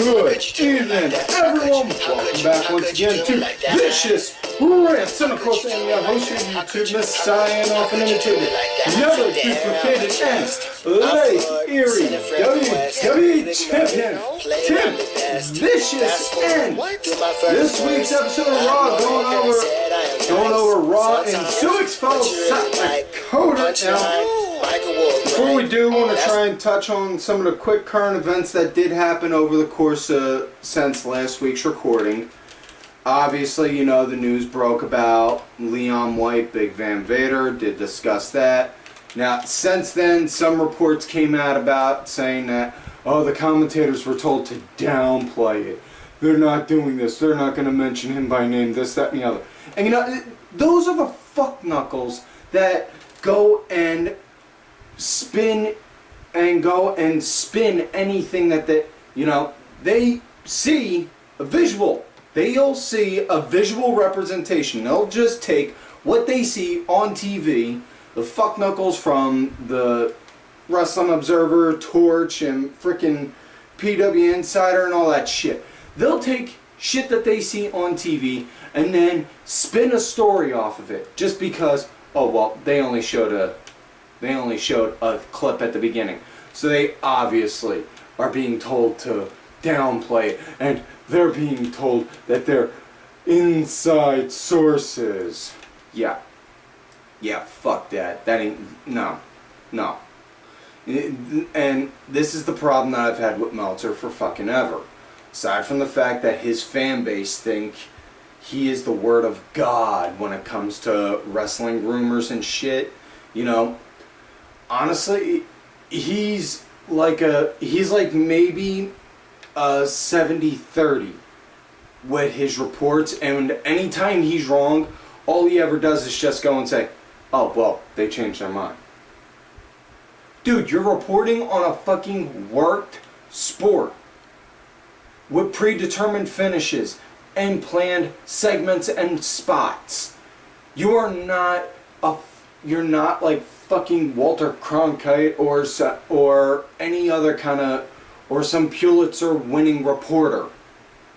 Good evening, everyone. Welcome back once again to Vicious Rants. And of course, I'm your host here on YouTube, Messiah, off and imitated, never duplicated, and late eerie WWE champion, Tim Vicious. And this week's episode of Raw going over Raw in Sioux Falls, South Dakota. Now, before we do, I want to try and touch on some of the quick current events that did happen over the course since last week's recording. Obviously, you know, the news broke about Leon White, Big Van Vader, did discuss that. Now, since then, some reports came out about saying that, oh, the commentators were told to downplay it. They're not doing this. They're not going to mention him by name, this, that, and the other. And, you know, those are the fuck knuckles that go and spin anything that they see a visual. They'll see a visual representation. They'll just take what they see on TV, the fuck knuckles from the Wrestling Observer, Torch, and frickin' PW Insider and all that shit. They'll take shit that they see on TV and then spin a story off of it just because, oh well, they only showed a clip at the beginning. So they obviously are being told to downplay it, and they're being told that they're inside sources. Yeah, fuck that. That ain't, no. And this is the problem that I've had with Meltzer for fucking ever. Aside from the fact that his fan base think he is the word of God when it comes to wrestling rumors and shit, you know, honestly, he's like maybe a 70-30 with his reports, and anytime he's wrong, all he ever does is just go and say, oh, well, they changed their mind. Dude, you're reporting on a fucking worked sport with predetermined finishes and planned segments and spots. You're not like fucking Walter Cronkite or any other kind of, or some Pulitzer winning reporter.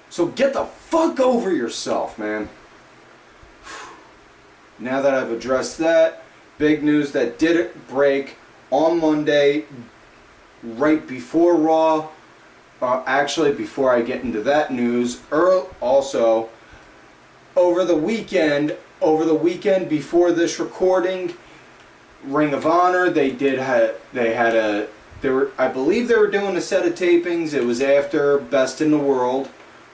So get the fuck over yourself, man. Now that I've addressed that, big news that did break on Monday, right before Raw. Actually, before I get into that news, also over the weekend before this recording, Ring of Honor, I believe they were doing a set of tapings. It was after Best in the World,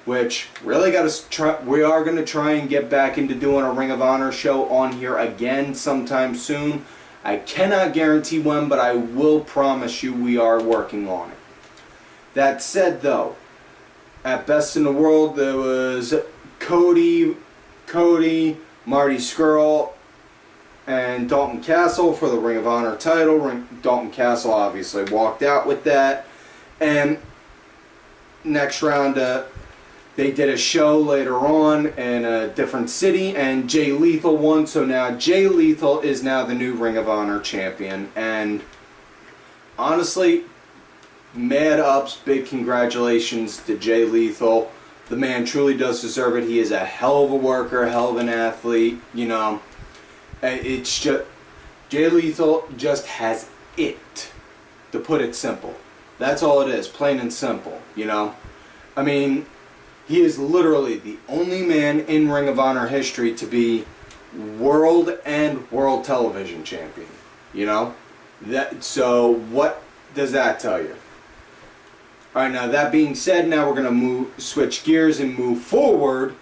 which really we are going to try and get back into doing a Ring of Honor show on here again sometime soon. I cannot guarantee when, but I will promise you we are working on it. That said, though, at Best in the World, there was Cody, Marty Scurll, and Dalton Castle for the Ring of Honor title. Dalton Castle obviously walked out with that. And next round, they did a show later on in a different city, and Jay Lethal won. So now Jay Lethal is now the new Ring of Honor champion. And honestly, mad ups, big congratulations to Jay Lethal. The man truly does deserve it. He is a hell of a worker, hell of an athlete, you know. It's just, Jay Lethal just has it, to put it simple. That's all it is, plain and simple, you know. I mean, he is literally the only man in Ring of Honor history to be world and world television champion, you know. So what does that tell you? Alright, now that being said, now we're going to switch gears and move forward.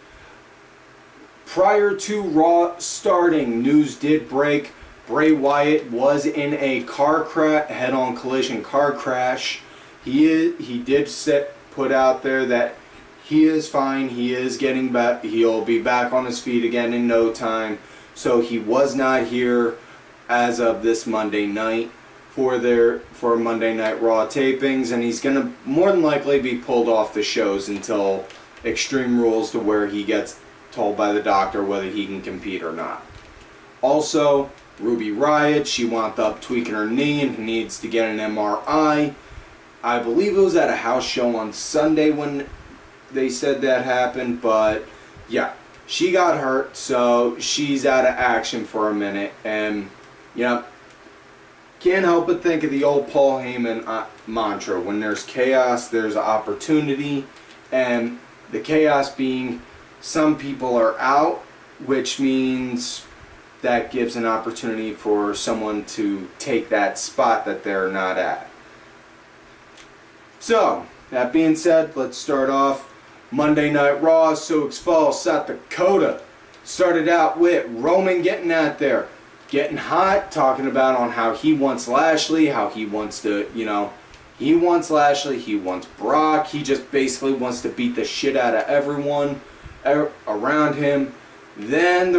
Prior to Raw starting, news did break. Bray Wyatt was in a head-on collision car crash. He did put out there that he is fine. He is getting back. He'll be back on his feet again in no time. So he was not here as of this Monday night for Monday Night Raw tapings, and he's going to more than likely be pulled off the shows until Extreme Rules, to where he gets told by the doctor whether he can compete or not. Also, Ruby Riott, she wound up tweaking her knee and needs to get an MRI. I believe it was at a house show on Sunday when they said that happened, but yeah, she got hurt, so she's out of action for a minute, and yeah, can't help but think of the old Paul Heyman mantra: when there's chaos, there's opportunity, and the chaos being some people are out, which means that gives an opportunity for someone to take that spot that they're not at. So, that being said, let's start off Monday Night Raw, Sioux Falls, South Dakota. Started out with Roman getting out there, getting hot, talking about on how he wants Lashley, how he wants to, he wants Lashley, he wants Brock, he just basically wants to beat the shit out of everyone around him. Then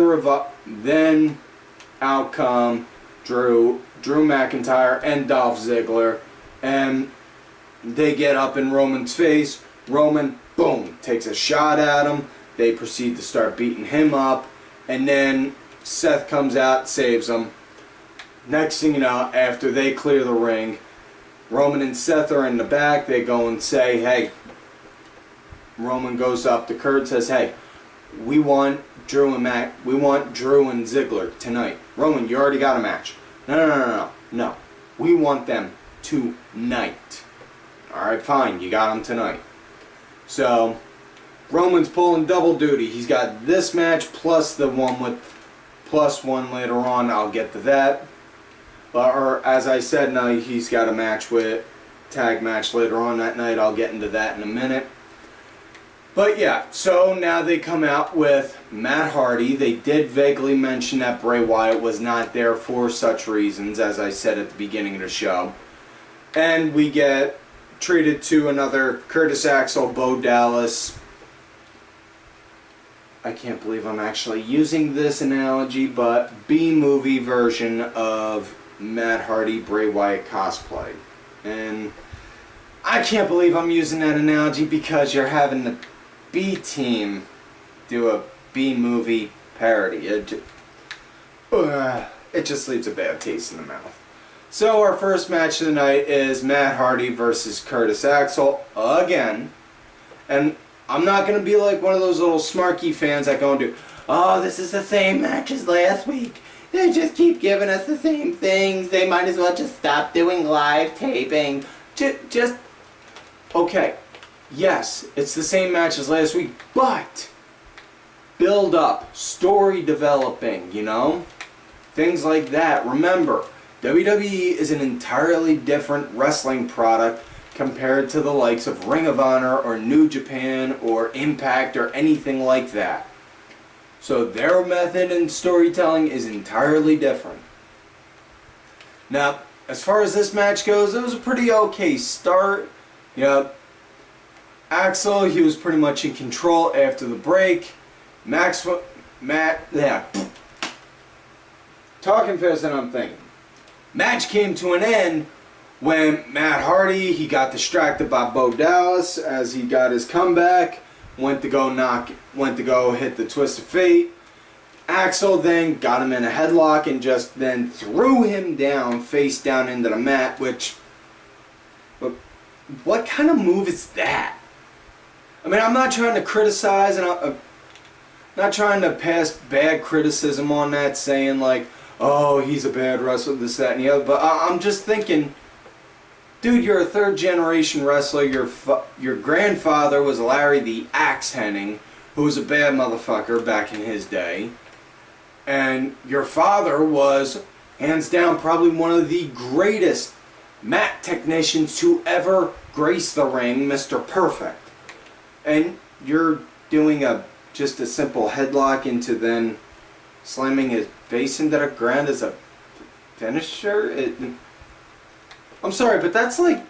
out come Drew McIntyre and Dolph Ziggler, and they get up in Roman's face. Roman, boom, takes a shot at him. They proceed to start beating him up, and then Seth comes out, saves him. Next thing you know, after they clear the ring, Roman and Seth are in the back. They go and say, hey, Roman goes up to Kurt, says, hey, we want Drew and Ziggler tonight. Roman, you already got a match. No. We want them tonight. Alright, fine, you got them tonight. So, Roman's pulling double duty. He's got this match plus the one with +1 later on. I'll get to that. Or, as I said, now he's got a match with tag match later on that night. I'll get into that in a minute. But yeah, so now they come out with Matt Hardy. They did vaguely mention that Bray Wyatt was not there for such reasons, as I said at the beginning of the show. And we get treated to another Curtis Axel, Bo Dallas. I can't believe I'm actually using this analogy, but B-movie version of Matt Hardy, Bray Wyatt cosplay. And I can't believe I'm using that analogy because you're having the B-team do a B-movie parody. It just leaves a bad taste in the mouth. So our first match of the night is Matt Hardy versus Curtis Axel again. And I'm not going to be like one of those little smarky fans that go and do, oh, this is the same match as last week. They just keep giving us the same things. They might as well just stop doing live taping. Just okay. Yes, it's the same match as last week, but build up, story developing, things like that. Remember, WWE is an entirely different wrestling product compared to the likes of Ring of Honor or New Japan or Impact or anything like that. So their method in storytelling is entirely different. Now, as far as this match goes, it was a pretty okay start. Axel, he was pretty much in control after the break. Talking fast and I'm thinking. Match came to an end when Matt Hardy, he got distracted by Bo Dallas as he got his comeback, went to go hit the twist of fate. Axel then got him in a headlock and just then threw him down, face down into the mat, which, what kind of move is that? I mean, I'm not trying to criticize, and I'm not trying to pass bad criticism on that, saying like, oh, he's a bad wrestler, this, that, and the other, but I'm just thinking, dude, you're a third-generation wrestler. Your grandfather was Larry the Axe Hennig, who was a bad motherfucker back in his day, and your father was, hands down, probably one of the greatest mat technicians to ever grace the ring, Mr. Perfect. And you're doing just a simple headlock into then slamming his face into the ground as a finisher? I'm sorry, but that's like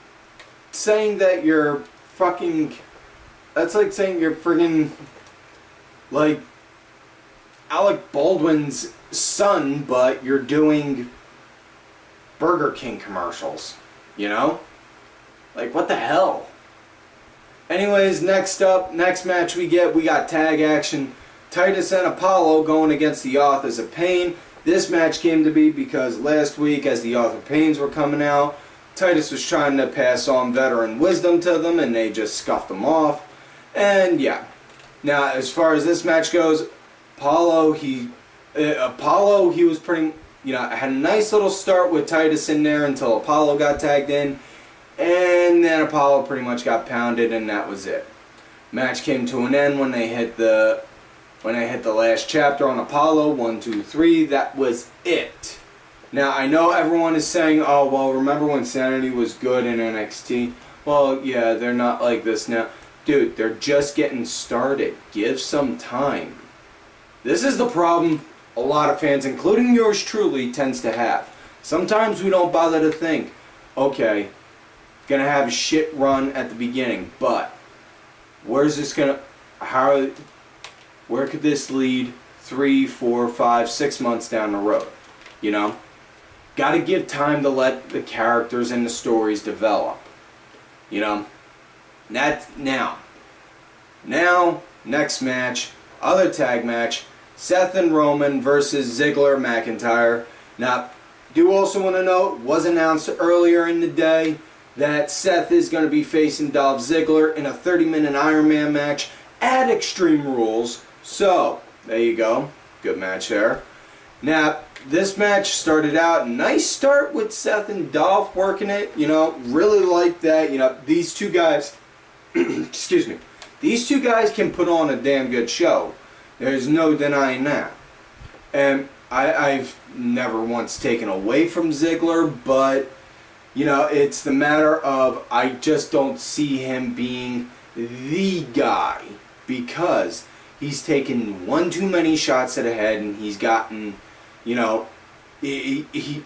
saying that you're fucking... That's like saying you're friggin' like Alec Baldwin's son, but you're doing Burger King commercials. Like, what the hell? Anyways, next match we got tag action. Titus and Apollo going against the Authors of Pain. This match came to be because last week, as the Author of Pains were coming out, Titus was trying to pass on veteran wisdom to them, and they just scuffed them off. And yeah. Now, as far as this match goes, Apollo, he was pretty, had a nice little start with Titus in there until Apollo got tagged in, and then Apollo pretty much got pounded, and that was it. Match came to an end when they hit the last chapter on Apollo, 1, 2, 3. That was it. Now, I know everyone is saying, oh, well, remember when Sanity was good in NXT? Well, yeah, they're not like this now. Dude, they're just getting started. Give some time. This is the problem a lot of fans, including yours truly, tends to have. Sometimes we don't bother to think, okay, gonna have a shit run at the beginning, but where's this gonna, where could this lead 3, 4, 5, 6 months down the road? Gotta give time to let the characters and the stories develop. That's now, next match, other tag match, Seth and Roman versus Ziggler, McIntyre. Now, do also want to note, was announced earlier in the day that Seth is going to be facing Dolph Ziggler in a 30-minute Iron Man match at Extreme Rules. So, there you go. Good match there. Now, this match started out, nice start with Seth and Dolph working it. Really like that. These two guys, excuse me, these two guys can put on a damn good show. There's no denying that. And I've never once taken away from Ziggler, but, it's the matter of I just don't see him being the guy because he's taken one too many shots at the head and he's gotten, he's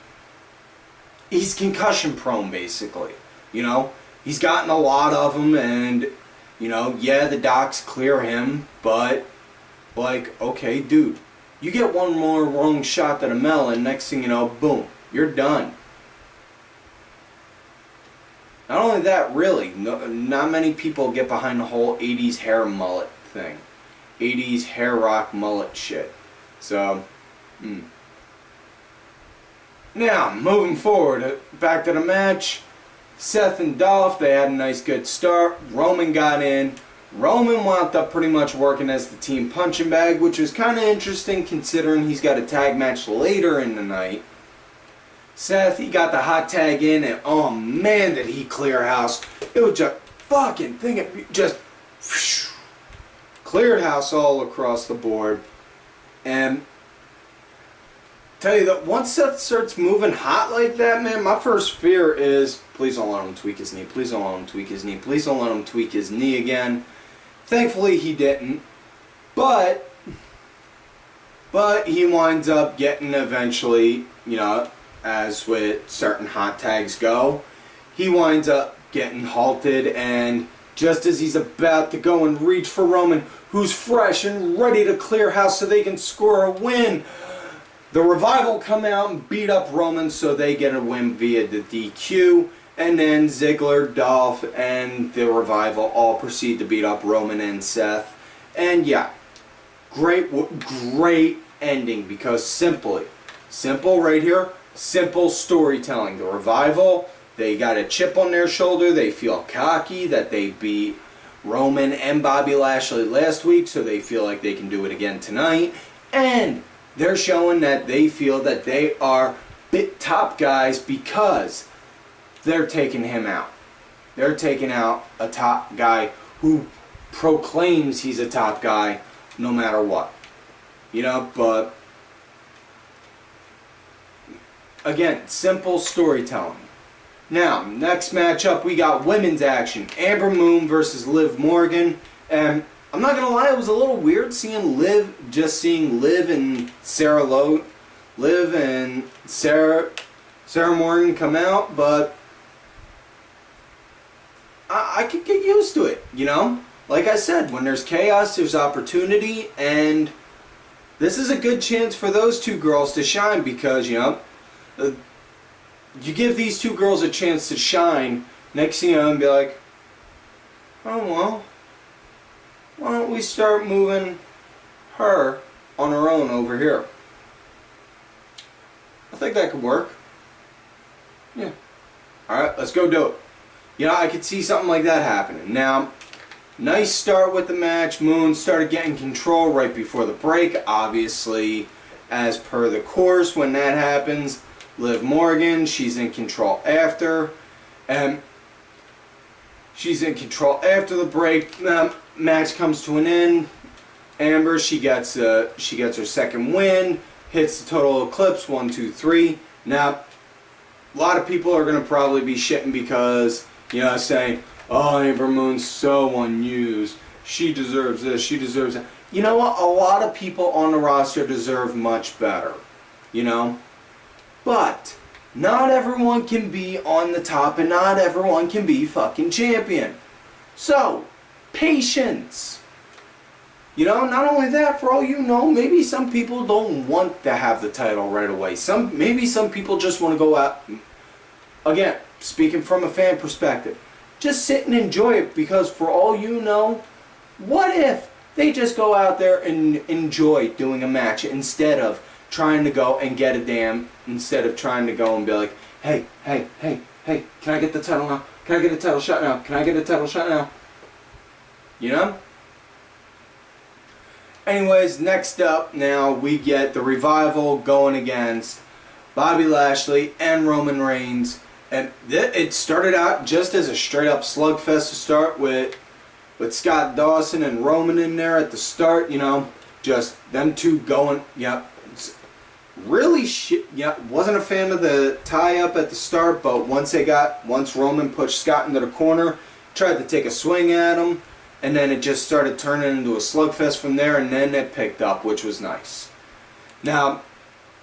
concussion prone basically. He's gotten a lot of them and, yeah, the docs clear him, but like, okay, dude, you get one more wrong shot to the melon, next thing you know, boom, you're done. Not only that, really, not many people get behind the whole 80s hair mullet thing. 80s hair rock mullet shit. So, Now, moving forward, back to the match. Seth and Dolph, they had a nice good start. Roman got in. Roman wound up pretty much working as the team punching bag, which was kind of interesting considering he's got a tag match later in the night. Seth, he got the hot tag in, and oh man, did he clear house. It was just fucking thing, just whoosh, cleared house all across the board. And tell you that once Seth starts moving hot like that, man, my first fear is, please don't let him tweak his knee, please don't let him tweak his knee, please don't let him tweak his knee again. Thankfully he didn't, but he winds up getting eventually, as with certain hot tags go, he winds up getting halted, and just as he's about to go and reach for Roman, who's fresh and ready to clear house so they can score a win, the Revival come out and beat up Roman so they get a win via the DQ. And then Ziggler, Dolph, and the Revival all proceed to beat up Roman and Seth. And yeah, great ending because simple right here, simple storytelling. The Revival, they got a chip on their shoulder. They feel cocky that they beat Roman and Bobby Lashley last week, so they feel like they can do it again tonight. And they're showing that they feel that they are bit top guys because they're taking him out. They're taking out a top guy who proclaims he's a top guy no matter what. But again, simple storytelling. Now, next matchup, we got women's action. Amber Moon versus Liv Morgan. And I'm not going to lie, it was a little weird seeing Liv and Sarah Morgan come out, but I could get used to it, Like I said, when there's chaos, there's opportunity, and this is a good chance for those two girls to shine because, you give these two girls a chance to shine, next thing you know, and be like, oh, well, why don't we start moving her on her own over here? I think that could work. Yeah. Alright, let's go do it. You know, I could see something like that happening. Now, nice start with the match. Moon started getting control right before the break. Obviously, as per the course, when that happens, Liv Morgan, she's in control after. And she's in control after the break. Match comes to an end. Ember, she gets her second win. Hits the total eclipse, 1, 2, 3. Now, a lot of people are going to probably be shitting because, you know, saying, oh, Ember Moon's so unused. She deserves this, she deserves that. You know what? A lot of people on the roster deserve much better. You know? But not everyone can be on the top and not everyone can be fucking champion. So, patience. You know, not only that, for all you know, maybe some people don't want to have the title right away. Maybe some people just want to go out, again, speaking from a fan perspective, just sit and enjoy it, because for all you know, what if they just go out there and enjoy doing a match instead of trying to go and get a damn, instead of trying to go and be like, hey, can I get the title now? Can I get a title shot now? Can I get a title shot now? You know? Anyways, next up now we get the Revival going against Bobby Lashley and Roman Reigns. And it started out just as a straight up slugfest to start with Scott Dawson and Roman in there at the start, you know, just them two going, really wasn't a fan of the tie-up at the start, but once Roman pushed Scott into the corner, tried to take a swing at him, and then it just started turning into a slugfest from there, and then it picked up, which was nice. Now,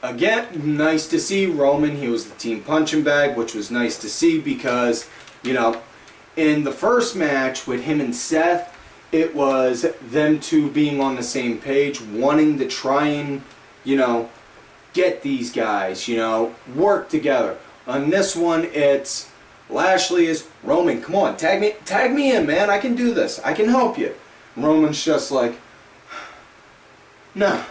again, nice to see Roman. He was the team punching bag, which was nice to see because, you know, in the first match with him and Seth, it was them two being on the same page, wanting to try and, you know, get these guys, you know, work together. On this one, it's Lashley is, Roman, come on, tag me in, man. I can do this. I can help you. Roman's just like, nah,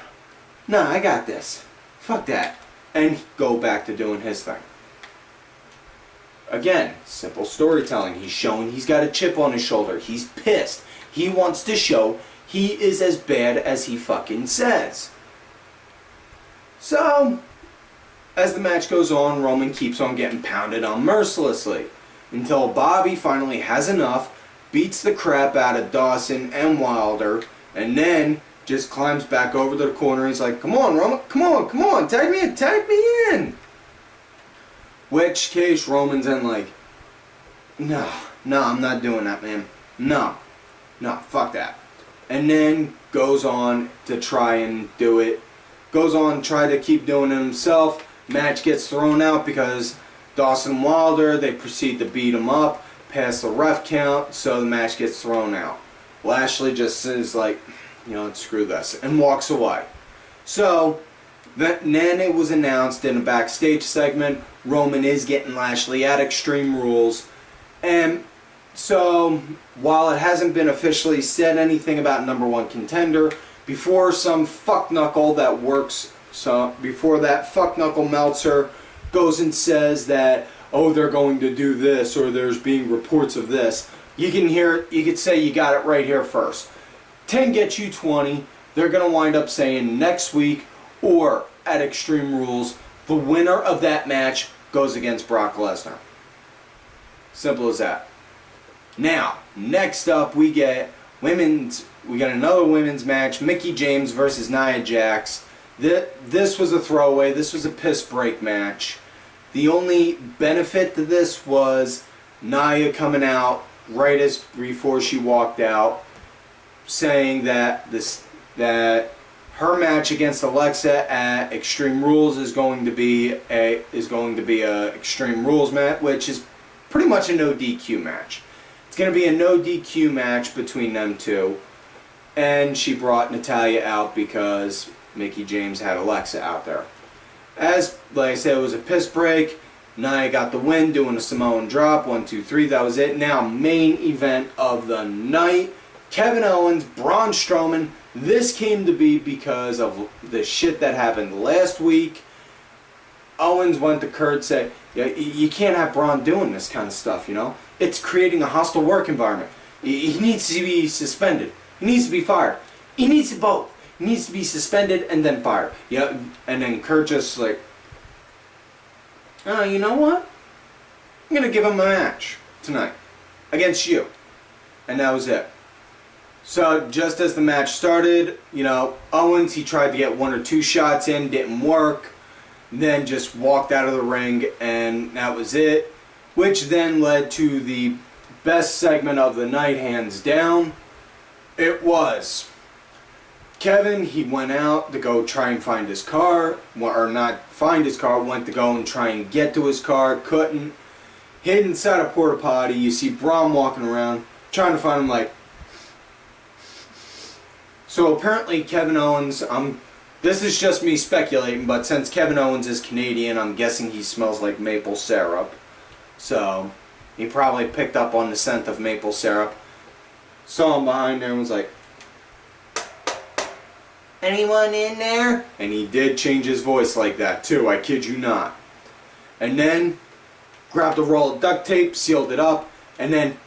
I got this. Fuck that. And go back to doing his thing. Again, simple storytelling. He's showing he's got a chip on his shoulder. He's pissed. He wants to show he is as bad as he fucking says. So, as the match goes on, Roman keeps on getting pounded on mercilessly until Bobby finally has enough, beats the crap out of Dawson and Wilder, and then just climbs back over to the corner. He's like, come on, Roman, come on, tag me in. Which case Roman's in like, no, I'm not doing that, man. No, fuck that. And then goes on to try and do it. Goes on to try to keep doing it himself. Match gets thrown out because Dawson and Wilder, they proceed to beat him up past the ref count, so the match gets thrown out. Lashley just is like, you know, screw this, and walks away. So, then it was announced in a backstage segment, Roman is getting Lashley at Extreme Rules. And so, while it hasn't been officially said anything about #1 contender, before some fuckknuckle that works, so before that fuckknuckle Meltzer goes and says that, oh, they're going to do this, or there's being reports of this, you can hear, you could say you got it right here first. 10 gets you 20. They're going to wind up saying next week or at Extreme Rules, the winner of that match goes against Brock Lesnar. Simple as that. Now, next up we get another women's match, Mickie James versus Nia Jax. This was a throwaway. This was a piss break match. The only benefit to this was Nia coming out right as before she walked out, saying that her match against Alexa at Extreme Rules is going to be a Extreme Rules match, which is pretty much a no DQ match. It's going to be a no DQ match between them two, and she brought Natayla out because Mickie James had Alexa out there. As like I said, it was a piss break. Nia got the win doing a Samoan drop. 1, 2, 3. That was it. Now main event of the night. Kevin Owens, Braun Strowman. This came to be because of the shit that happened last week. Owens went to Kurt, said, yeah, you can't have Braun doing this kind of stuff, you know? It's creating a hostile work environment. He needs to be suspended. He needs to be fired. He needs to both. He needs to be suspended and then fired. Yeah, and then Kurt just like, oh, you know what? I'm going to give him a match tonight against you. And that was it. So just as the match started, you know, Owens, he tried to get 1 or 2 shots in, didn't work. Then just walked out of the ring, and that was it. Which then led to the best segment of the night, hands down. It was Kevin. He went out to go try and find his car, or not find his car, went to go and try and get to his car, couldn't. Hid inside a porta potty. You see Braun walking around trying to find him, like. So apparently Kevin Owens, this is just me speculating, but since Kevin Owens is Canadian, I'm guessing he smells like maple syrup. So he probably picked up on the scent of maple syrup. Saw him behind there and was like, anyone in there? And he did change his voice like that too, I kid you not. And then grabbed a roll of duct tape, sealed it up, and then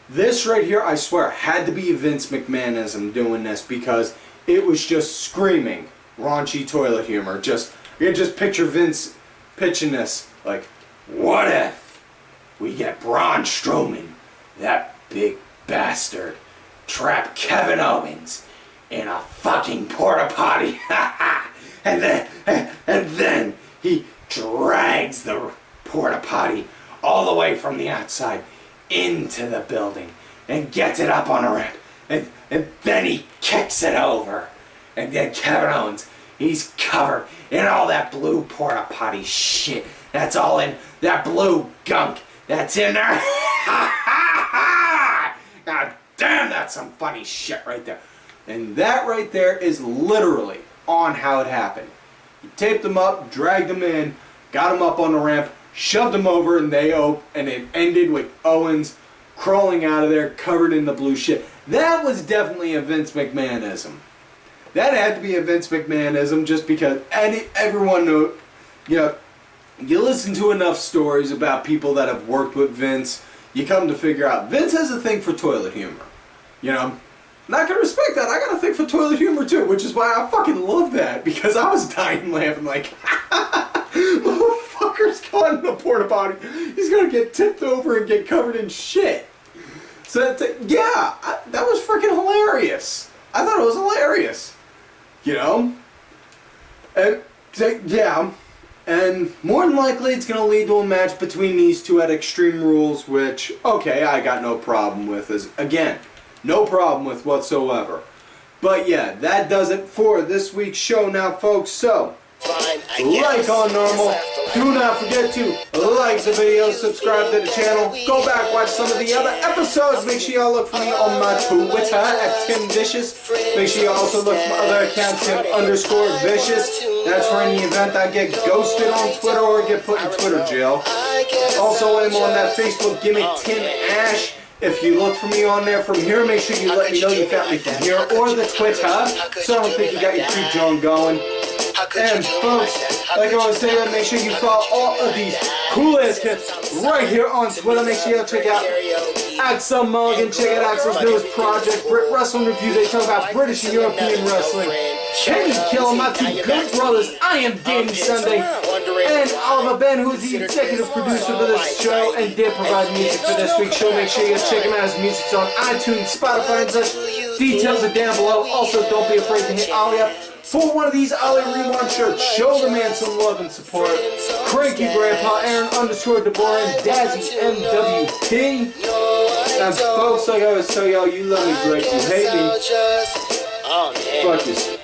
this right here, I swear, had to be Vince McMahonism doing this, because it was just screaming raunchy toilet humor. You can just picture Vince pitching this like, what if we get Braun Strowman, that big bastard, trap Kevin Owens in a fucking porta potty, and then he drags the porta potty all the way from the outside into the building and gets it up on a ramp, and then he kicks it over, and then Kevin Owens, he's covered in all that blue porta potty shit. That's all in that blue gunk that's in there. God damn, that's some funny shit right there. And that right there is literally on how it happened. He taped him up, dragged him in, got him up on the ramp, shoved him over, and and it ended with Owens crawling out of there covered in the blue shit. That was definitely a Vince McMahonism. That had to be a Vince McMahonism, just because everyone knew, you know, you listen to enough stories about people that have worked with Vince, you come to figure out Vince has a thing for toilet humor. You know, and I can respect that. I got a thing for toilet humor too, which is why I fucking love that, because I was dying laughing like, motherfucker's caught in the porta potty. He's gonna get tipped over and get covered in shit. So yeah, that was freaking hilarious. I thought it was hilarious. You know? And yeah. And more than likely it's going to lead to a match between these two at Extreme Rules, which, okay, I got no problem with. Again, no problem with whatsoever. But yeah, that does it for this week's show now, folks. So, like on normal, do not forget to like the video, subscribe to the channel, go back, watch some of the other episodes. Make sure y'all look for me on my Twitter at TimVicious. Make sure you also look for my other account, Tim_Vicious. That's for any event I get ghosted on Twitter or get put in Twitter jail. Also, I'm on that Facebook gimmick, Tim Ash. If you look for me on there from here, make sure you let me know you found me from here or the Twitter, so I don't think you got your creep John going. And folks, like I was saying, make sure you follow all of these cool-ass kids right here on Twitter. Make sure you check out Axel Mulligan, check out Axel's newest project, Brit Wrestling Review. They talk about British and European wrestling. Kenny Kill, my two good brothers. I am Danny Sunday, and Oliver Ben, who is the executive producer for this show and did provide music for this week's show. Make sure you check him out. His music's on iTunes, Spotify, and such. Details are down below. Also, don't be afraid to hit Ollie up for one of these Ollie Rewind shirts. Show the man some love and support. Cranky Grandpa Aaron _DeBoer and Dazzy MWP. And folks, like I always tell y'all, you love me great, you hate me. Fuck this.